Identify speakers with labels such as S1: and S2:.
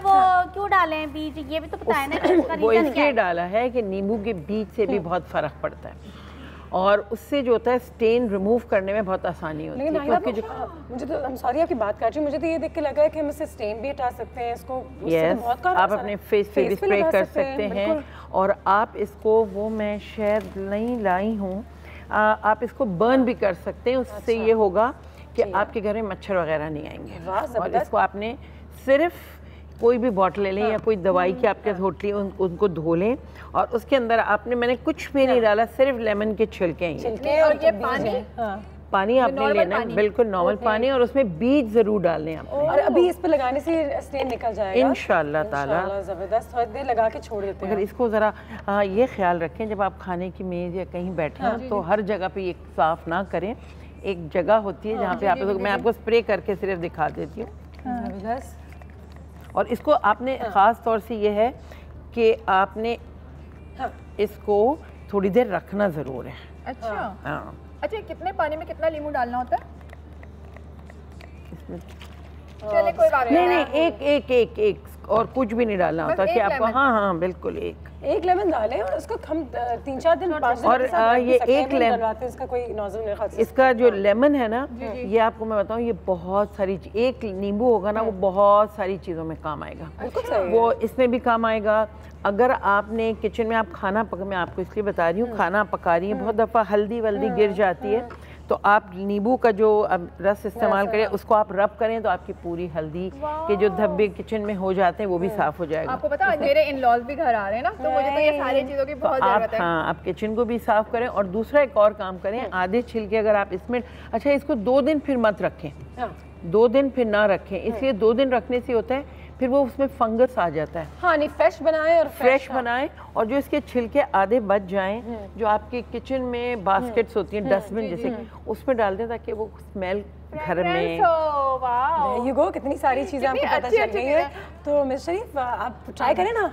S1: वो क्यों डाले हैं बीज, ये भी तो बताया ना।
S2: वो इसलिए डाला है कि नींबू के बीज से भी बहुत फर्क पड़ता है और उससे जो होता है स्टेन रिमूव करने में बहुत आसानी होती है। क्योंकि जो
S3: मुझे तो I'm sorry आपकी बात कर रही हूँ, मुझे तो ये देख के लगा है कि हम इससे स्टेन भी हटा सकते हैं इसको।
S2: यस, आप अपने फेस पे भी स्प्रे कर सकते हैं और आप इसको, वो मैं शायद नहीं लाई हूँ, आप इसको बर्न भी कर सकते हैं। उससे ये होगा कि आपके घर में मच्छर वगैरह नहीं आएंगे। और इसको आपने सिर्फ कोई भी बॉटल ले लें या कोई दवाई की आपके होटली उनको धो लें और उसके अंदर आपने, मैंने कुछ भी नहीं डाला, सिर्फ लेमन के छिलके हैं।
S4: और ये
S2: पानी आपने लेना है, बिल्कुल नॉर्मल पानी, और उसमें बीज जरूर डालने हैं।
S3: और अभी इस पे लगाने से स्टेन निकल जाएगा
S2: इंशाल्लाह ताला।
S3: जबरदस्त, थोड़ी देर लगा के छोड़ देते हैं।
S2: मगर इसको ज़रा ये ख्याल रखें जब आप खाने की मेज़ या कहीं बैठे हैं तो हर जगह पे ये साफ़ ना करें। एक जगह होती है जहाँ पे आप, मैं आपको स्प्रे करके सिर्फ दिखा देती हूँ। और इसको आपने ख़ास तौर से ये है कि आपने इसको थोड़ी देर रखना ज़रूर है।
S4: अच्छा
S2: हाँ।
S4: अच्छा, कितने पानी में कितना नींबू डालना होता है
S2: इसमें?
S4: चले कोई बात
S2: नहीं, एक एक एक एक और कुछ भी नहीं डालना होता कि आपको। हाँ हाँ बिल्कुल, एक
S3: लेमन डालें और उसको हम 3-4 दिन 5 दिन
S2: और ये एक लेमन,
S3: इसका कोई नोजल मेरे ख्याल से,
S2: इसका जो लेमन है ना, ये आपको मैं बताऊं, ये बहुत सारी, एक नींबू होगा ना वो बहुत सारी चीज़ों में काम आएगा। वो इसमें भी काम आएगा। अगर आपने किचन में आप खाना पका, मैं आपको इसलिए बता रही हूँ, खाना पका रही हैं, बहुत दफ़ा हल्दी वल्दी गिर जाती है, तो आप नींबू का जो रस इस्तेमाल करें, उसको आप रब करें तो आपकी पूरी हल्दी के जो धब्बे किचन में हो जाते हैं वो भी साफ हो जाएगा।
S4: आपको पता है मेरे इन-लॉज भी घर आ रहे हैं ना, तो मुझे तो ये सारी चीज़ों की बहुत ज़रूरत है।
S2: हाँ, आप किचन को भी साफ करें और दूसरा एक और काम करें, आधे छिलके अगर आप इसमें, अच्छा इसको 2 दिन फिर मत रखें, 2 दिन फिर ना रखें, इसलिए 2 दिन रखने से होता है फिर वो उसमें फंगस आ जाता है।
S3: हाँ, नहीं, फ्रेश बनाएं और
S2: फ्रेश बनाएं और जो इसके छिलके आधे बच जाएं, जो आपके किचन में बास्केट्स होती हैं, डस्टबिन जैसे, उसमें डाल दें ताकि वो स्मेल घर में।
S3: यू गो, कितनी सारी चीज़ें आपको पता चल गई है। तो मिस शरीफ, आप ट्राई करें ना।